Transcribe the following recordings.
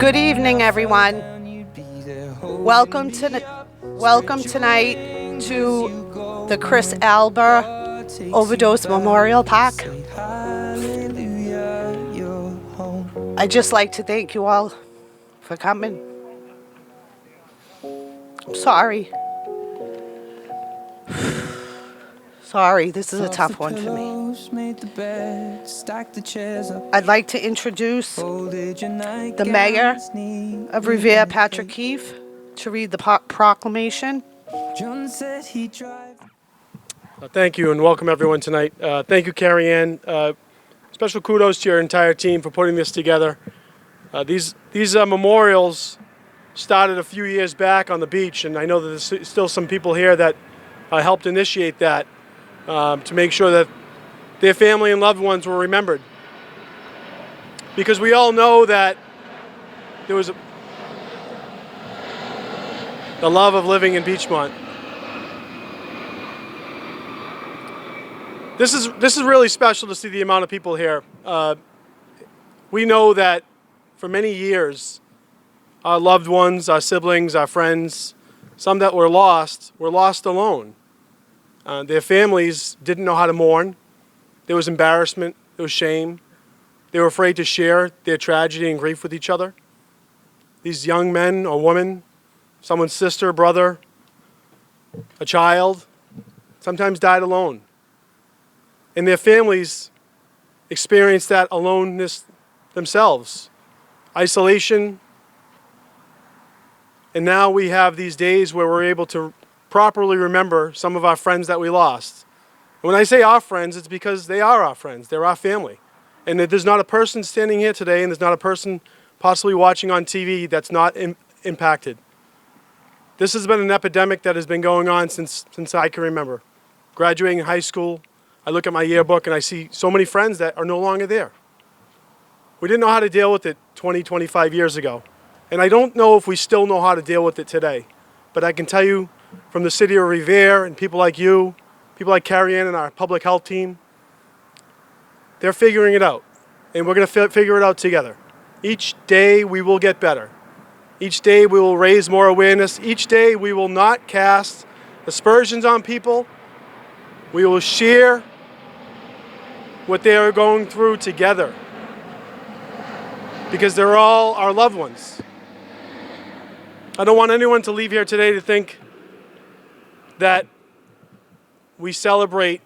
Good evening, everyone. Welcome tonight to the Chris Alba Overdose Memorial Park. I'd just like to thank you all for coming. I'm sorry. Sorry, this is a tough one for me. I'd like to introduce the mayor of Revere, Patrick Keefe, to read the proclamation. Thank you and welcome everyone tonight. Thank you, Carrie Ann. Special kudos to your entire team for putting this together. These memorials started a few years back on the beach, and I know that there's still some people here that helped initiate that to make sure that their family and loved ones were remembered. Because we all know that there was the love of living in Beachmont. This is really special to see the amount of people here. We know that for many years, our loved ones, our siblings, our friends, some that were lost alone. Their families didn't know how to mourn. There was embarrassment, there was shame. They were afraid to share their tragedy and grief with each other. These young men or women, someone's sister, brother, a child, sometimes died alone. And their families experienced that aloneness themselves, isolation. And now we have these days where we're able to properly remember some of our friends that we lost. And when I say our friends, it's because they are our friends. They're our family. And there's not a person standing here today, and there's not a person possibly watching on TV that's not impacted. This has been an epidemic that has been going on since I can remember. Graduating high school, I look at my yearbook and I see so many friends that are no longer there. We didn't know how to deal with it 20, 25 years ago. And I don't know if we still know how to deal with it today. But I can tell you from the city of Revere and people like you, people like Carrie Ann and our public health team, they're figuring it out. And we're going to figure it out together. Each day we will get better. Each day we will raise more awareness. Each day we will not cast aspersions on people. We will share what they are going through together. Because they're all our loved ones. I don't want anyone to leave here today to think that we celebrate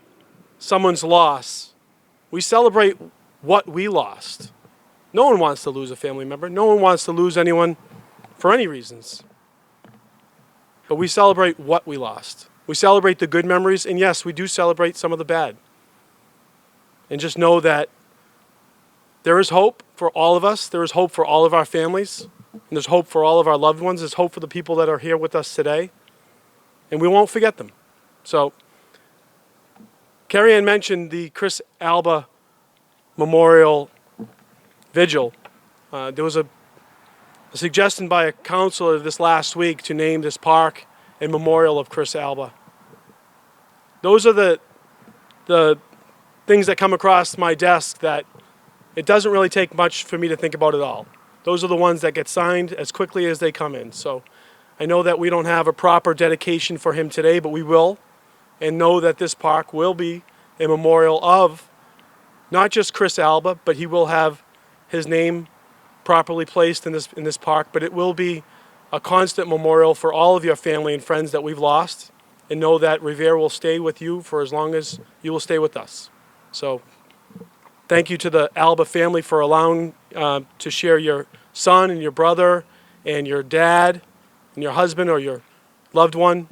someone's loss. We celebrate what we lost. No one wants to lose a family member. No one wants to lose anyone for any reasons. But we celebrate what we lost. We celebrate the good memories, and yes, we do celebrate some of the bad. And just know that there is hope for all of us. There is hope for all of our families. And there's hope for all of our loved ones. There's hope for the people that are here with us today. And we won't forget them. So, Carrie Ann mentioned the Chris Alba Memorial Vigil. There was a suggestion by a counselor this last week to name this park a memorial of Chris Alba. Those are the things that come across my desk that it doesn't really take much for me to think about at all. Those are the ones that get signed as quickly as they come in. So I know that we don't have a proper dedication for him today, but we will. And know that this park will be a memorial of not just Chris Alba, but he will have his name properly placed in this park. But it will be a constant memorial for all of your family and friends that we've lost. And know that Revere will stay with you for as long as you will stay with us. So thank you to the Alba family for allowing to share your son and your brother and your dad and your husband or your loved one,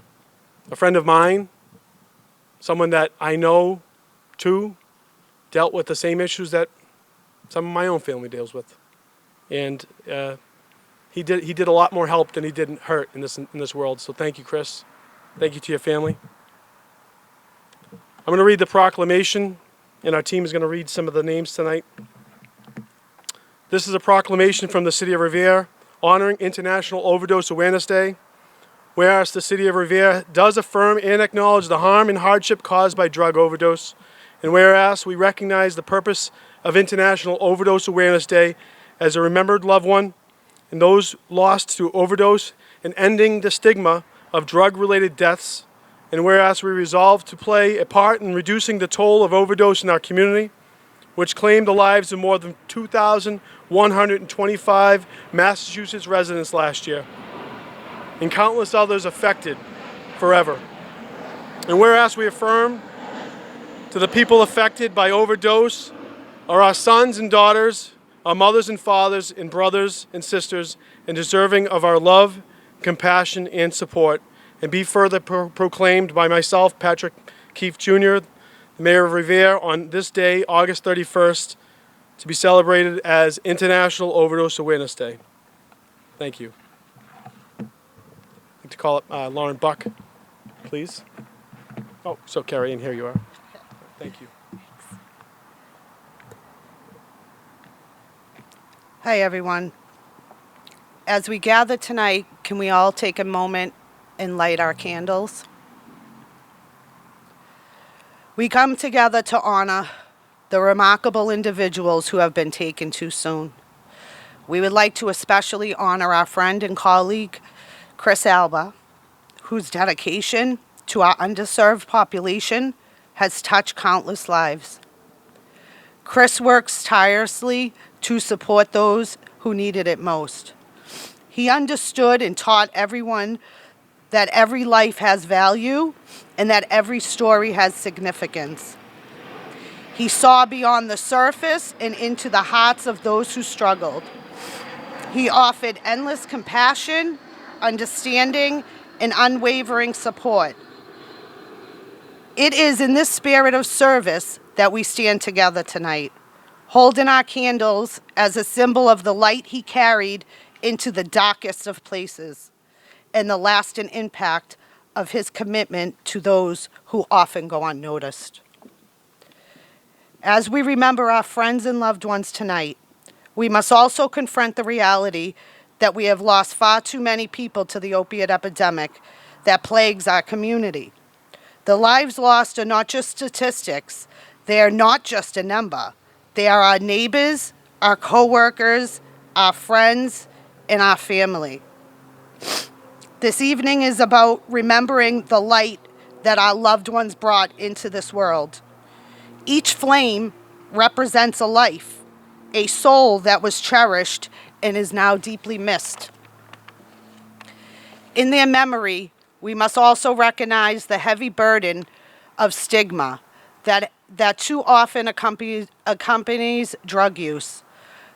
a friend of mine, someone that I know too, dealt with the same issues that some of my own family deals with. And he did a lot more help than he did hurt in this world. So thank you, Chris. Thank you to your family. I'm going to read the proclamation, and our team is going to read some of the names tonight. This is a proclamation from the City of Revere honoring International Overdose Awareness Day. Whereas the City of Revere does affirm and acknowledge the harm and hardship caused by drug overdose, and whereas we recognize the purpose of International Overdose Awareness Day as a remembered loved one and those lost to overdose and ending the stigma of drug-related deaths. And whereas we resolve to play a part in reducing the toll of overdose in our community, which claimed the lives of more than 2,125 Massachusetts residents last year, and countless others affected forever. And whereas we affirm to the people affected by overdose are our sons and daughters, our mothers and fathers, and brothers and sisters, and deserving of our love, compassion, and support, and be further proclaimed by myself, Patrick Keefe Jr., the Mayor of Revere, on this day, August 31st, to be celebrated as International Overdose Awareness Day. Thank you. I'd like to call up Lauren Buck, please. Oh, so Carrie, and here you are. Thank you. Hi, everyone. As we gather tonight, can we all take a moment and light our candles? We come together to honor the remarkable individuals who have been taken too soon. We would like to especially honor our friend and colleague, Chris Alba, whose dedication to our underserved population has touched countless lives. Chris works tirelessly to support those who needed it most. He understood and taught everyone that every life has value and that every story has significance. He saw beyond the surface and into the hearts of those who struggled. He offered endless compassion, understanding, and unwavering support. It is in this spirit of service that we stand together tonight, holding our candles as a symbol of the light he carried into the darkest of places and the lasting impact of his commitment to those who often go unnoticed. As we remember our friends and loved ones tonight, we must also confront the reality that we have lost far too many people to the opiate epidemic that plagues our community. The lives lost are not just statistics. They are not just a number. They are our neighbors, our coworkers, our friends, and our family. This evening is about remembering the light that our loved ones brought into this world. Each flame represents a life, a soul that was cherished and is now deeply missed. In their memory, we must also recognize the heavy burden of stigma that too often accompanies drug use.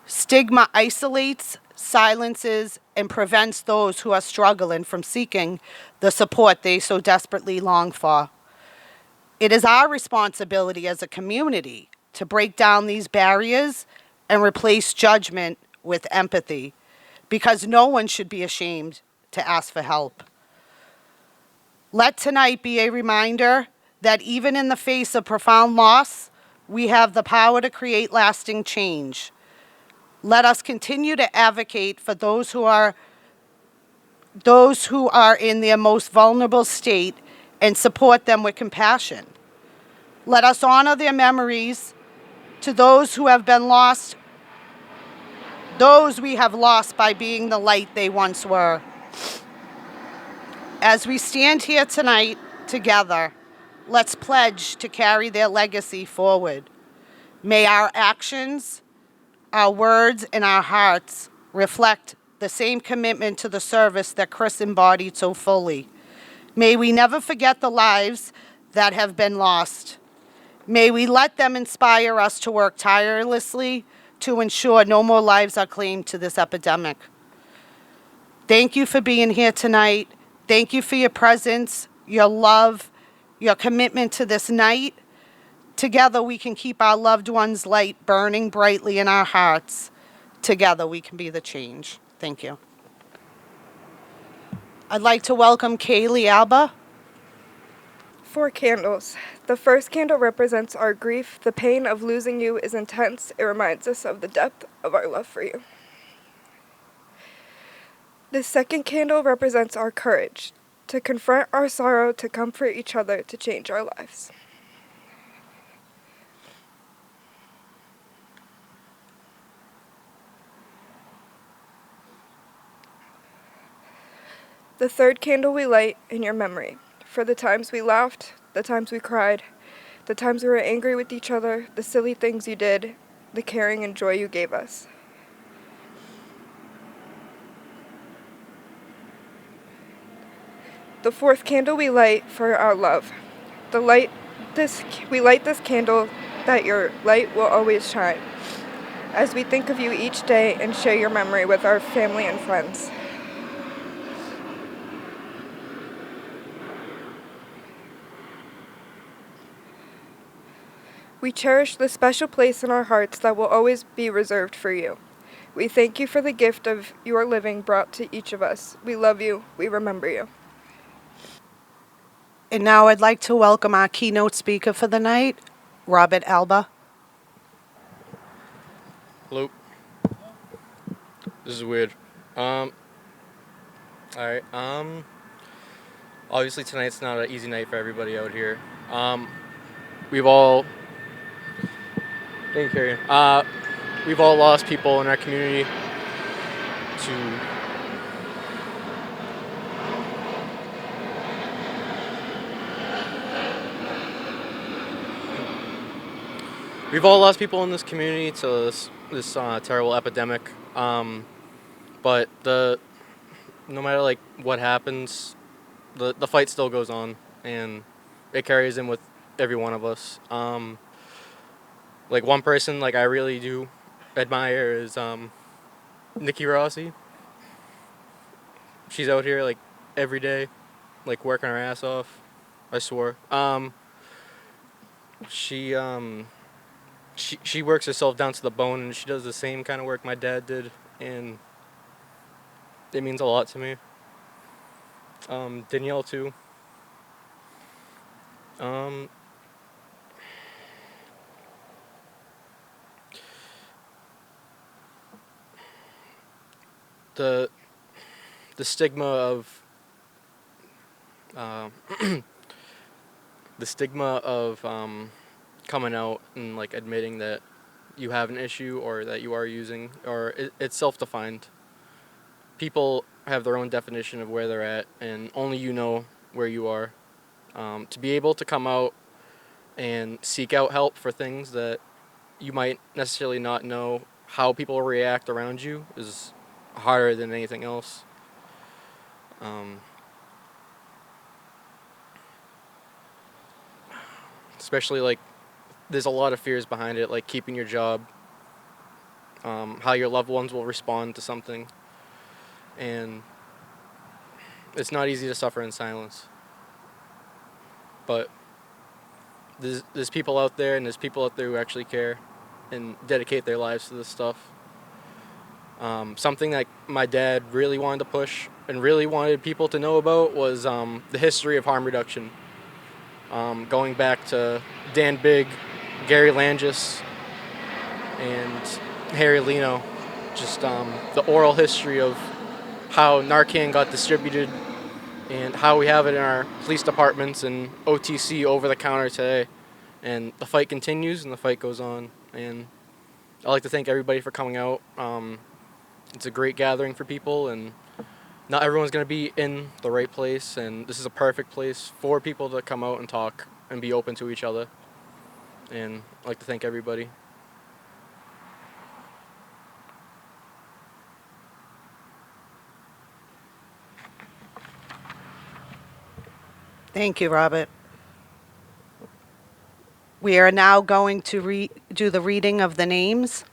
Stigma isolates, silences, and prevents those who are struggling from seeking the support they so desperately long for. It is our responsibility as a community to break down these barriers and replace judgment with empathy, because no one should be ashamed to ask for help. Let tonight be a reminder that even in the face of profound loss, we have the power to create lasting change. Let us continue to advocate for those who are in their most vulnerable state and support them with compassion. Let us honor their memories to those who have been lost, those we have lost by being the light they once were. As we stand here tonight together, let's pledge to carry their legacy forward. May our actions, our words, and our hearts reflect the same commitment to the service that Chris embodied so fully. May we never forget the lives that have been lost. May we let them inspire us to work tirelessly to ensure no more lives are claimed to this epidemic. Thank you for being here tonight. Thank you for your presence, your love, your commitment to this night. Together we can keep our loved ones' light burning brightly in our hearts. Together we can be the change. Thank you. I'd like to welcome Kaylee Alba. 4 candles. The first candle represents our grief. The pain of losing you is intense. It reminds us of the depth of our love for you. The second candle represents our courage to confront our sorrow, to comfort each other, to change our lives. The third candle we light in your memory, for the times we laughed, the times we cried, the times we were angry with each other, the silly things you did, the caring and joy you gave us. The fourth candle we light for our love. We light this candle that your light will always shine, as we think of you each day and share your memory with our family and friends. We cherish the special place in our hearts that will always be reserved for you. We thank you for the gift of your living brought to each of us. We love you. We remember you. And now I'd like to welcome our keynote speaker for the night, Robert Alba. Hello. This is weird. Alright, obviously tonight's not an easy night for everybody out here. We've all... Thank you, Carrie. We've all lost people in our community to... We've all lost people in this community to this terrible epidemic. But no matter like what happens, the fight still goes on, and it carries in with every one of us. Like one person like I really do admire is Nikki Rossi. She's out here like every day, like working her ass off. I swore. She works herself down to the bone, and she does the same kind of work my dad did, and it means a lot to me. Danielle too. The stigma of the stigma of coming out and like admitting that you have an issue or that you are using, or it's self-defined. People have their own definition of where they're at, and only you know where you are. To be able to come out and seek out help for things that you might necessarily not know how people react around you is harder than anything else. Especially like there's a lot of fears behind it, like keeping your job, how your loved ones will respond to something, and it's not easy to suffer in silence. But there's people out there, and there's people out there who actually care and dedicate their lives to this stuff. Something that my dad really wanted to push and really wanted people to know about was the history of harm reduction. Going back to Dan Bigg, Gary Langis, and Harry Leno. Just the oral history of how Narcan got distributed and how we have it in our police departments and OTC over the counter today. And the fight continues and the fight goes on. And I'd like to thank everybody for coming out. It's a great gathering for people, and not everyone's going to be in the right place, and this is a perfect place for people to come out and talk and be open to each other. And I'd like to thank everybody. Thank you, Robert. We are now going to do the reading of the names.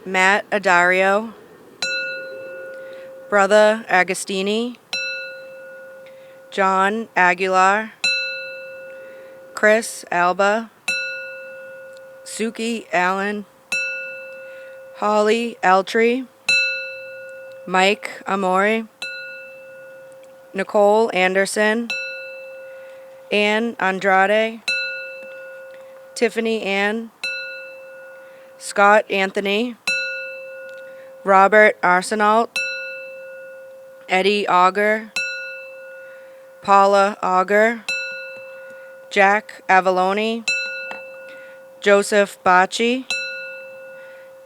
Matt Adario, Brother Agostini, John Aguilar, Chris Alba, Suki Allen, Holly Eltree, Mike Amore, Nicole Anderson, Ann Andrade, Tiffany Ann, Scott Anthony, Robert Arsenault, Eddie Auger, Paula Auger, Jack Avalone, Joseph Bacci,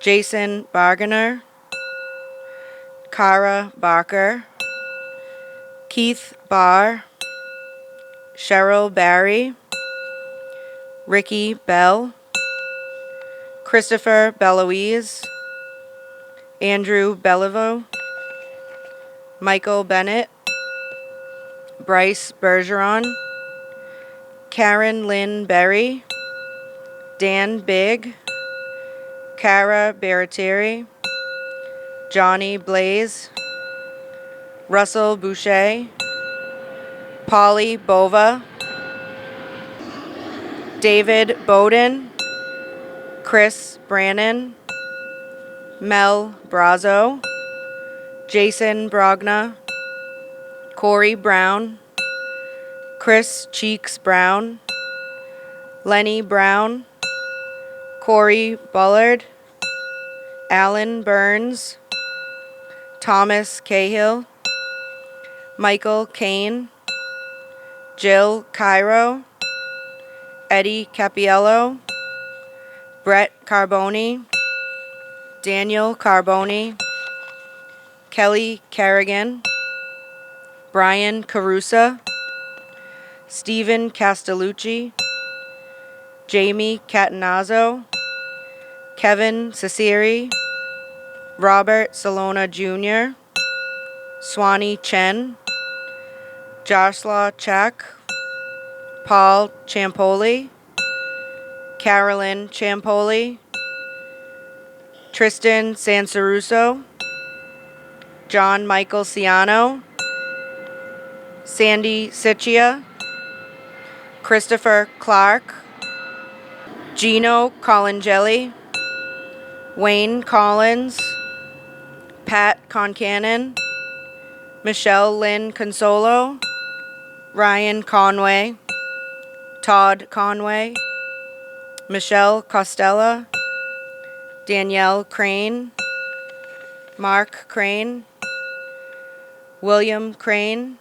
Jason Barganer, Kara Barker, Keith Barr, Cheryl Barry, Ricky Bell, Christopher Beloise, Andrew Belliveau, Michael Bennett, Bryce Bergeron, Karen Lynn Berry, Dan Bigg, Cara Baratieri, Johnny Blaze, Russell Boucher, Polly Bova, David Bowden, Chris Brannon, Mel Brazo, Jason Brogna, Corey Brown, Chris Cheeks Brown, Lenny Brown, Corey Bullard, Alan Burns, Thomas Cahill, Michael Kane, Jill Cairo, Eddie Capiello, Brett Carboni, Daniel Carboni, Kelly Kerrigan, Brian Carusa, Stephen Castellucci, Jamie Catanazzo, Kevin Cesari, Robert Salona Jr., Swanee Chen, Joshua Chak, Paul Champoli, Carolyn Champoli, Tristan Sansaruso, John Michael Ciano, Sandy Siccia, Christopher Clark, Gino Colangelli, Wayne Collins, Pat Concanon, Michelle Lynn Consolo, Ryan Conway, Todd Conway, Michelle Costella, Danielle Crane, Mark Crane, William Crane,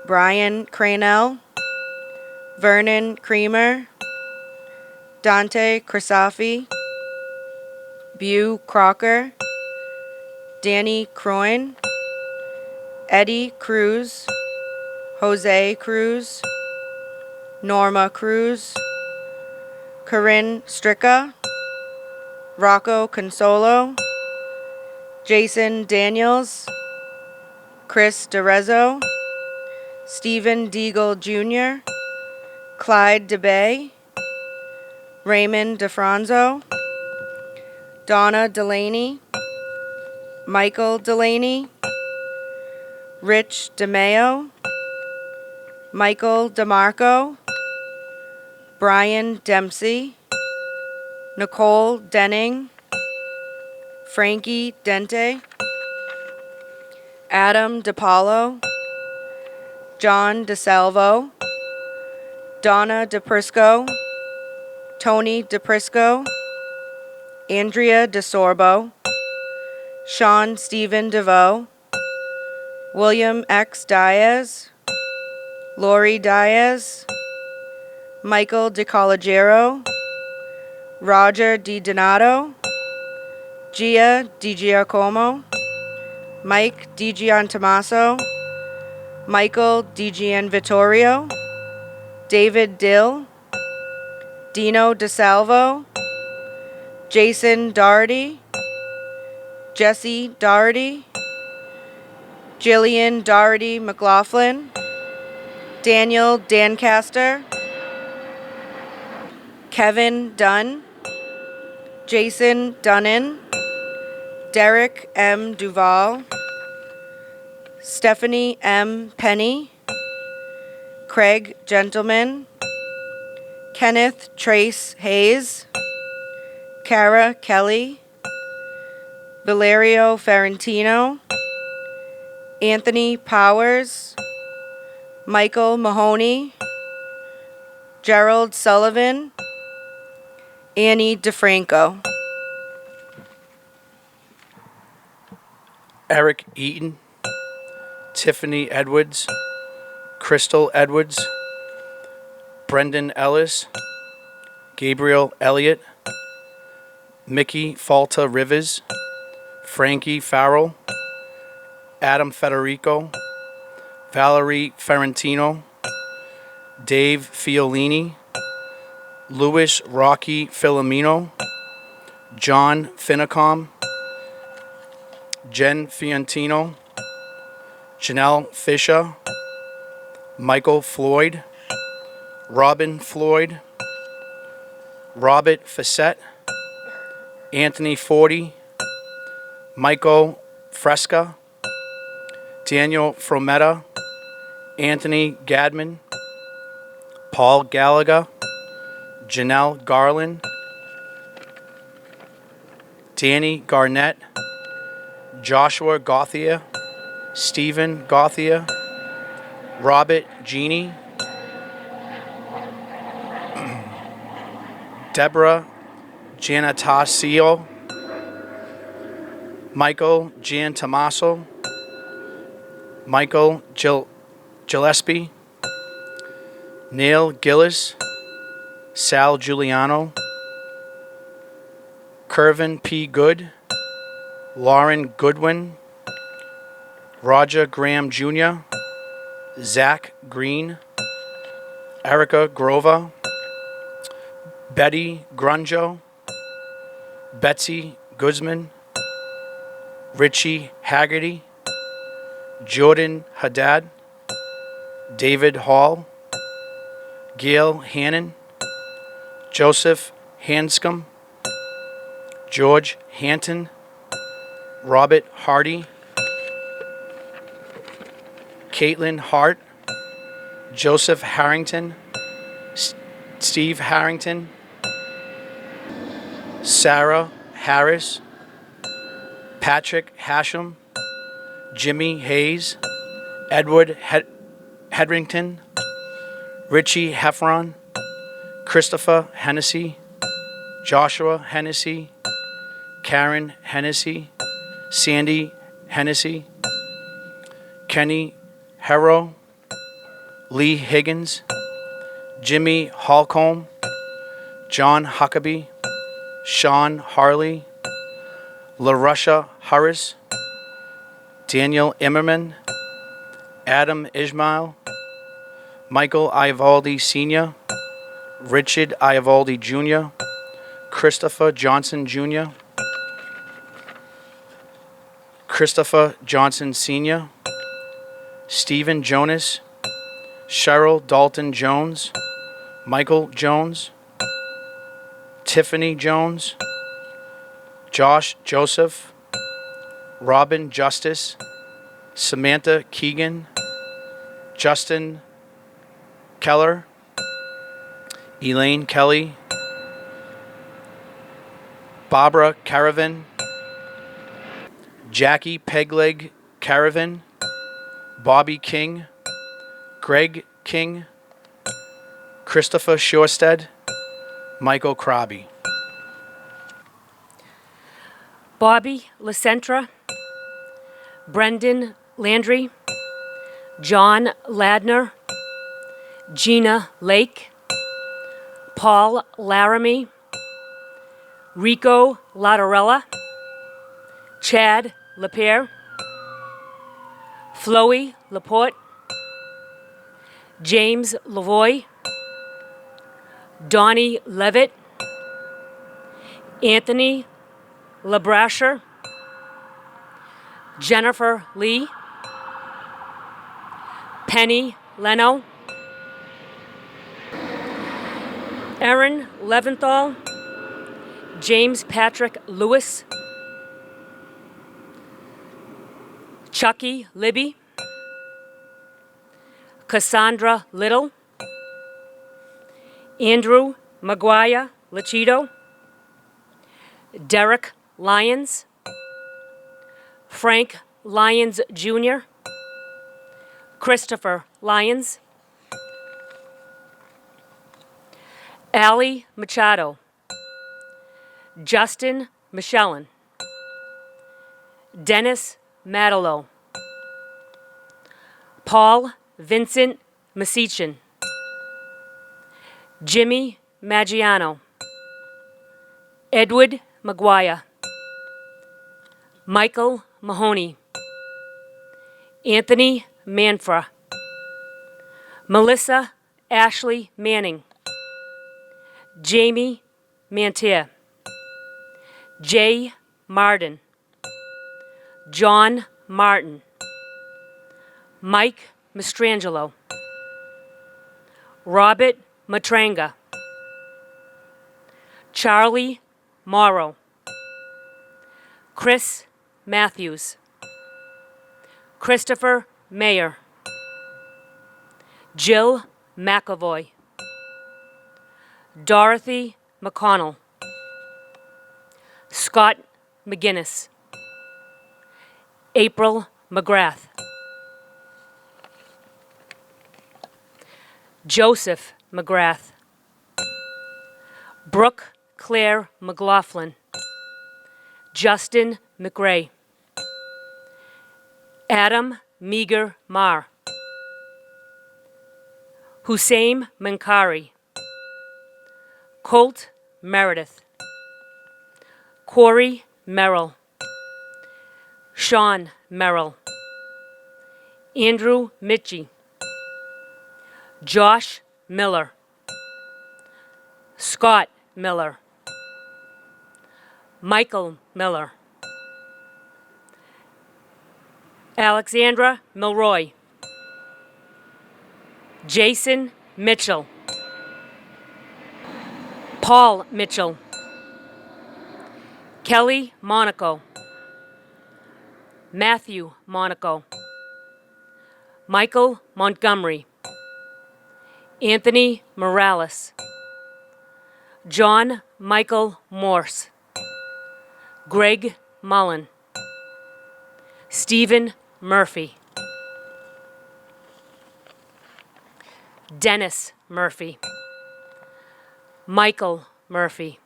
Brian Cranell, Vernon Creamer, Dante Crisafi, Bew Crocker, Danny Croin, Eddie Cruz, Jose Cruz, Norma Cruz, Corinne Stricka, Rocco Consolo, Jason Daniels, Chris DeRezzo, Stephen Deagle Jr., Clyde DeBay, Raymond DeFranzo, Donna Delaney, Michael Delaney, Rich DeMayo, Michael DeMarco, Brian Dempsey, Nicole Denning, Frankie Dente, Adam DePaulo, John DeSalvo, Donna DePrisco, Tony DePrisco, Andrea DeSorbo, Sean Stephen DeVoe, William X. Diaz, Lori Diaz, Michael DiCollegiero, Roger DiDonato, Gia DiGiacomo, Mike DiGiantomaso, Michael DiGianvittorio, David Dill, Dino DeSalvo, Jason Doherty, Jesse Doherty, Jillian Doherty McLaughlin, Daniel Dancaster, Kevin Dunn, Jason Dunnan, Derek M. Duval, Stephanie M. Penny, Craig Gentleman, Kenneth Trace Hayes, Cara Kelly, Valerio Ferrantino, Anthony Powers, Michael Mahoney, Gerald Sullivan, Annie DeFranco. Eric Eaton, Tiffany Edwards, Crystal Edwards, Brendan Ellis, Gabriel Elliott, Mickey Falta Rivers, Frankie Farrell, Adam Federico, Valerie Ferrantino, Dave Fiolini, Louis Rocky Filomeno, John Finicom, Jen Fiantino, Janelle Fisher, Michael Floyd, Robin Floyd, Robert Facette, Anthony Forty, Michael Fresca, Daniel Frometta, Anthony Gadman, Paul Gallagher, Janelle Garland, Danny Garnett, Joshua Gauthier, Stephen Gauthier, Robert Genie, Deborah Giannatasio, Michael Giantomaso, Michael Gillespie, Neil Gillis, Sal Giuliano, Kervin P. Good, Lauren Goodwin, Roger Graham Jr., Zach Green, Erica Grover, Betty Grunjo, Betsy Guzman, Richie Haggerty, Jordan Haddad, David Hall, Gail Hannon, Joseph Hanscom, George Hanton, Robert Hardy, Caitlin Hart, Joseph Harrington, Steve Harrington, Sarah Harris, Patrick Hashem, Jimmy Hayes, Edward Hedrington, Richie Heffron, Christopher Hennessy, Joshua Hennessy, Karen Hennessy, Sandy Hennessy, Kenny Harrow, Lee Higgins, Jimmy Holcomb, John Huckabee, Sean Harley, LaRusha Harris, Daniel Immerman, Adam Ismail, Michael Ivaldi Sr., Richard Ivaldi Jr., Christopher Johnson Jr., Christopher Johnson Sr., Stephen Jonas, Cheryl Dalton Jones, Michael Jones, Tiffany Jones, Josh Joseph, Robin Justice, Samantha Keegan, Justin Keller, Elaine Kelly, Barbara Caravan, Jackie Pegleg Caravan, Bobby King, Greg King, Christopher Shorstead, Michael Krabi. Bobby Lacentra, Brendan Landry, John Ladner, Gina Lake, Paul Laramie, Rico Latarella, Chad Lapierre, Floey Laporte, James Lavoie, Donnie Levitt, Anthony LaBrasher, Jennifer Lee, Penny Leno, Erin Leventhal, James Patrick Lewis, Chucky Libby, Cassandra Little, Andrew Maguire Lachido, Derek Lyons, Frank Lyons Jr., Christopher Lyons, Allie Machado, Justin Michelin, Dennis Madelo, Paul Vincent Masichin, Jimmy Maggiano, Edward Maguire, Michael Mahoney, Anthony Manfra, Melissa Ashley Manning, Jamie Mantier, Jay Martin, John Martin, Mike Mastrangelo, Robert Matranga, Charlie Morrow, Chris Matthews, Christopher Mayer, Jill McAvoy, Dorothy McConnell, Scott McGinnis, April McGrath, Joseph McGrath, Brooke Claire McLaughlin, Justin McRae, Adam Meager Marr, Hussein Mankari, Colt Meredith, Corey Merrill, Sean Merrill, Andrew Mitchie, Josh Miller, Scott Miller, Michael Miller, Alexandra Milroy, Jason Mitchell, Paul Mitchell, Kelly Monaco, Matthew Monaco, Michael Montgomery, Anthony Morales, John Michael Morse, Greg Mullen, Stephen Murphy, Dennis Murphy, Michael Murphy,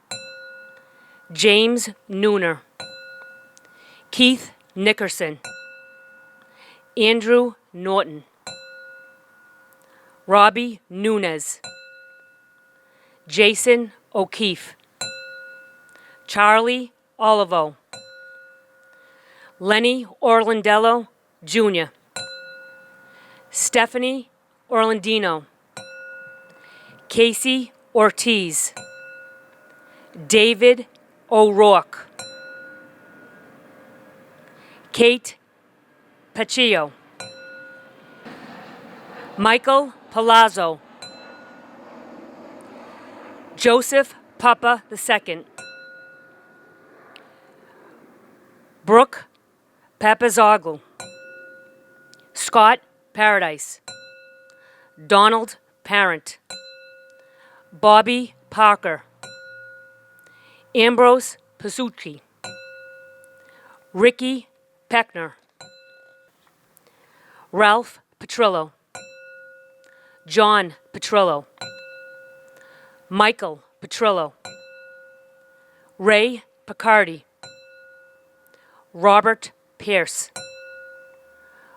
James Nooner, Keith Nickerson, Andrew Norton, Robbie Nunez, Jason O'Keefe, Charlie Olivo, Lenny Orlandello Jr., Stephanie Orlandino, Casey Ortiz, David O'Rourke, Kate Paccio, Michael Palazzo, Joseph Papa II, Brooke Papazoglu, Scott Paradise, Donald Parent, Bobby Parker, Ambrose Pasucci, Ricky Peckner, Ralph Petrillo, John Petrillo, Michael Petrillo, Ray Picardi, Robert Pierce,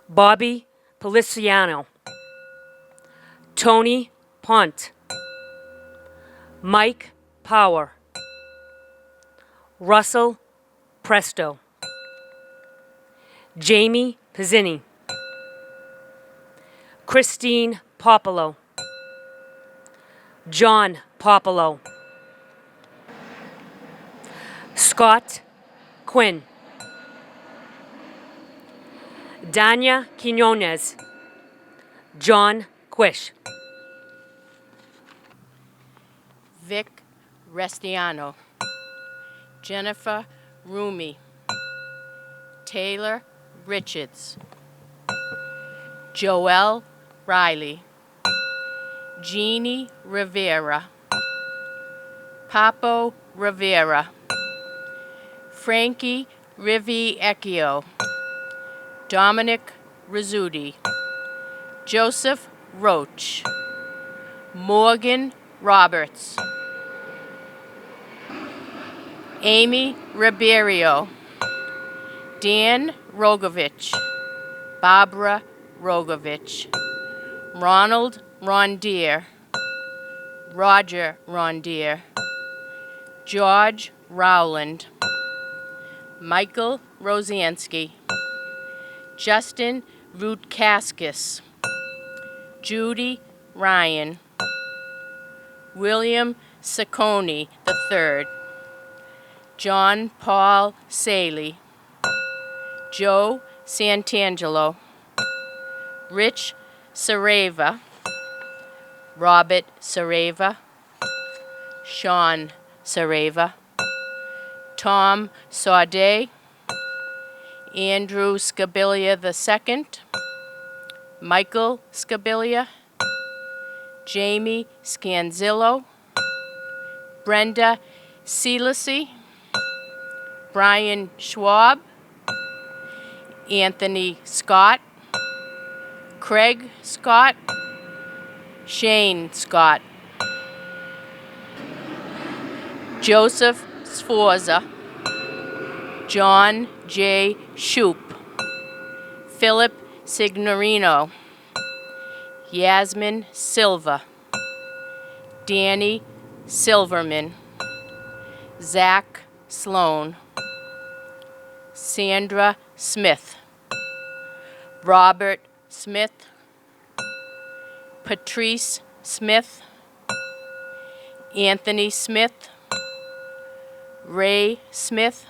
Bobby Policiano, Tony Pont, Mike Power, Russell Presto, Jamie Pizzini, Christine Popolo, John Popolo, Scott Quinn, Danya Quinones, John Quish, Vic Restiano, Jennifer Rumi, Taylor Richards, Joelle Riley, Jeannie Rivera, Papo Rivera, Frankie Rivicchio, Dominic Rizzuti, Joseph Roach, Morgan Roberts, Amy Ribeiro, Dan Rogovich, Barbara Rogovich, Ronald Rondier, Roger Rondier, George Rowland, Michael Rosansky, Justin Rutkaskis, Judy Ryan, William Saccone III, John Paul Saley, Joe Santangelo, Rich Sareva, Robert Sareva, Sean Sareva, Tom Saudet, Andrew Scabilia II, Michael Scabilia, Jamie Scanzillo, Brenda Selassie, Brian Schwab, Anthony Scott, Craig Scott, Shane Scott, Joseph Sforza, John J. Shoup, Philip Signorino, Yasmin Silva, Danny Silverman, Zach Sloan, Sandra Smith, Robert Smith, Patrice Smith, Anthony Smith, Ray Smith,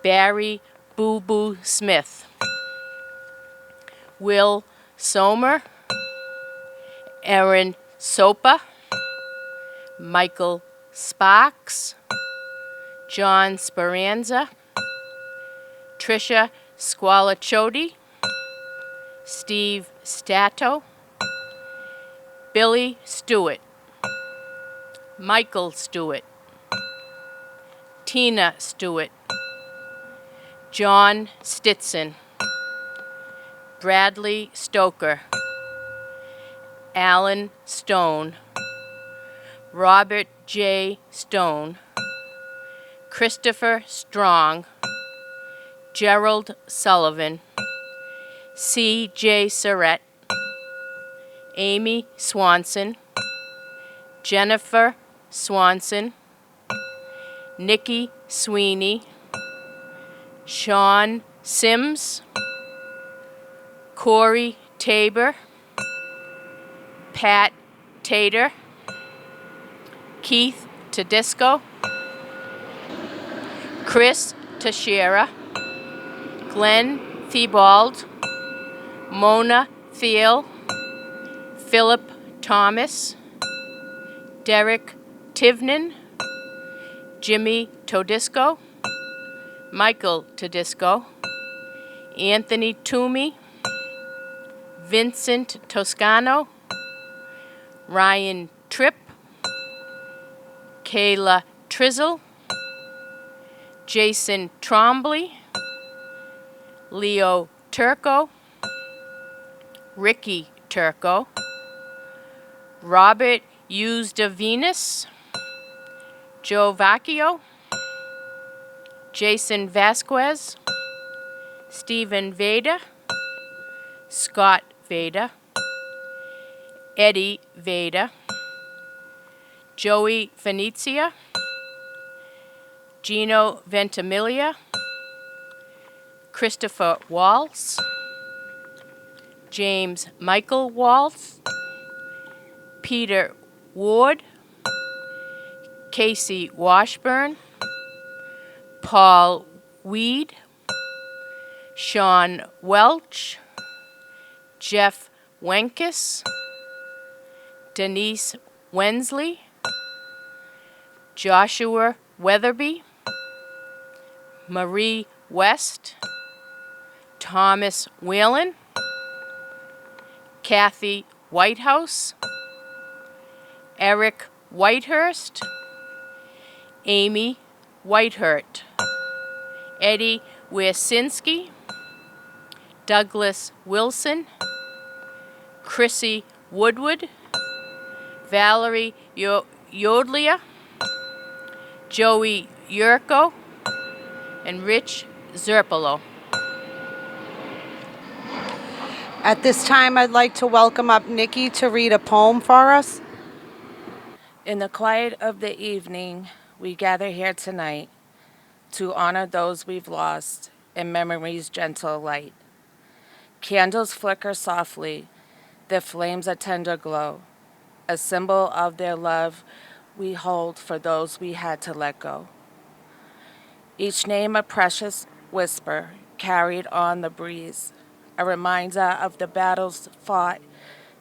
Barry Boo Boo Smith, Will Somer, Aaron Sopa, Michael Sparks, John Speranza, Tricia Squalachodi, Steve Stato, Billy Stewart, Michael Stewart, Tina Stewart, John Stinson, Bradley Stoker, Alan Stone, Robert J. Stone, Christopher Strong, Gerald Sullivan, C.J. Surratt, Amy Swanson, Jennifer Swanson, Nikki Sweeney, Sean Sims, Corey Tabor, Pat Tater, Keith Tedisco, Chris Teixeira, Glenn Thibault, Mona Thiel, Philip Thomas, Derek Tivnan, Jimmy Todisco, Michael Tedisco, Anthony Toomey, Vincent Toscano, Ryan Tripp, Kayla Trizzle, Jason Trombley, Leo Turco, Ricky Turco, Robert Venus, Joe Vacchio, Jason Vasquez, Stephen Veda, Scott Veda, Eddie Veda, Joey Venezia, Gino Ventimiglia, Christopher Waltz, James Michael Waltz, Peter Ward, Casey Washburn, Paul Weed, Sean Welch, Jeff Wenkes, Denise Wensley, Joshua Weatherby, Marie West, Thomas Whalen, Kathy Whitehouse, Eric Whitehurst, Amy Whitehurt, Eddie Wiesinski, Douglas Wilson, Chrissy Woodward, Valerie Yodlia, Joey Yurko, and Rich Zerpolo. At this time, I'd like to welcome up Nikki to read a poem for us. In the quiet of the evening, we gather here tonight to honor those we've lost in memory's gentle light. Candles flicker softly, their flames a tender glow, a symbol of their love we hold for those we had to let go. Each name a precious whisper carried on the breeze, a reminder of the battles fought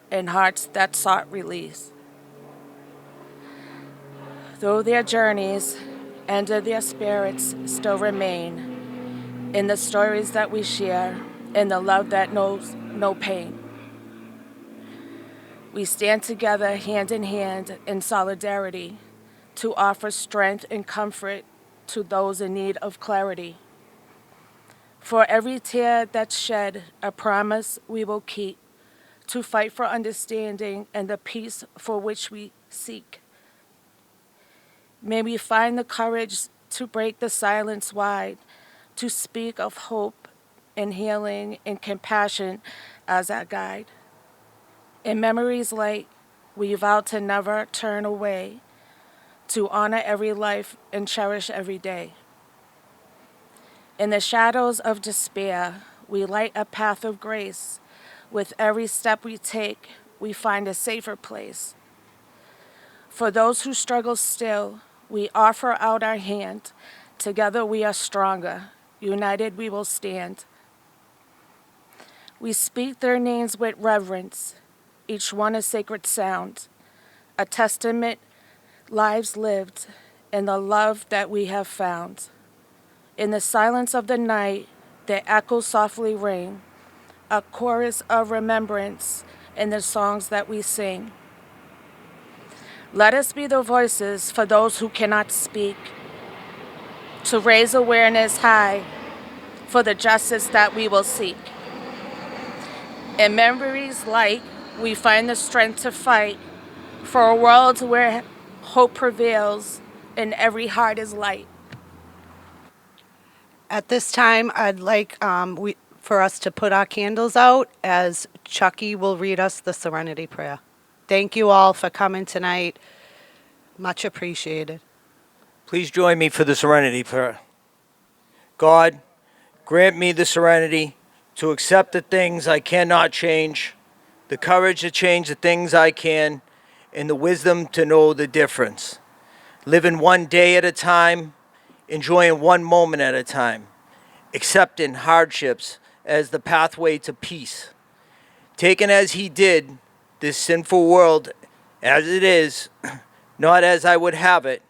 and hearts that sought release. Though their journeys and their spirits still remain in the stories that we share, in the love that knows no pain. We stand together hand in hand in solidarity to offer strength and comfort to those in need of clarity. For every tear that's shed, a promise we will keep to fight for understanding and the peace for which we seek. May we find the courage to break the silence wide, to speak of hope and healing and compassion as our guide. In memories light, we vow to never turn away, to honor every life and cherish every day. In the shadows of despair, we light a path of grace. With every step we take, we find a safer place. For those who struggle still, we offer out our hand. Together we are stronger. United we will stand. We speak their names with reverence, each one a sacred sound, a testament, lives lived, and the love that we have found. In the silence of the night, their echoes softly ring, a chorus of remembrance in the songs that we sing. Let us be the voices for those who cannot speak, to raise awareness high for the justice that we will seek. In memories light, we find the strength to fight for a world where hope prevails and every heart is light. At this time, I'd like for us to put our candles out as Chucky will read us the Serenity Prayer. Thank you all for coming tonight. Much appreciated. Please join me for the Serenity Prayer. God, grant me the serenity to accept the things I cannot change, the courage to change the things I can, and the wisdom to know the difference. Living one day at a time, enjoying one moment at a time, accepting hardships as the pathway to peace. Taking as he did this sinful world as it is, not as I would have it,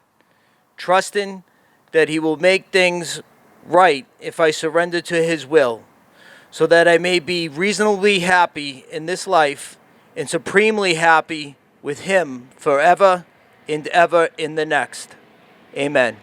trusting that he will make things right if I surrender to his will, so that I may be reasonably happy in this life and supremely happy with him forever and ever in the next. Amen.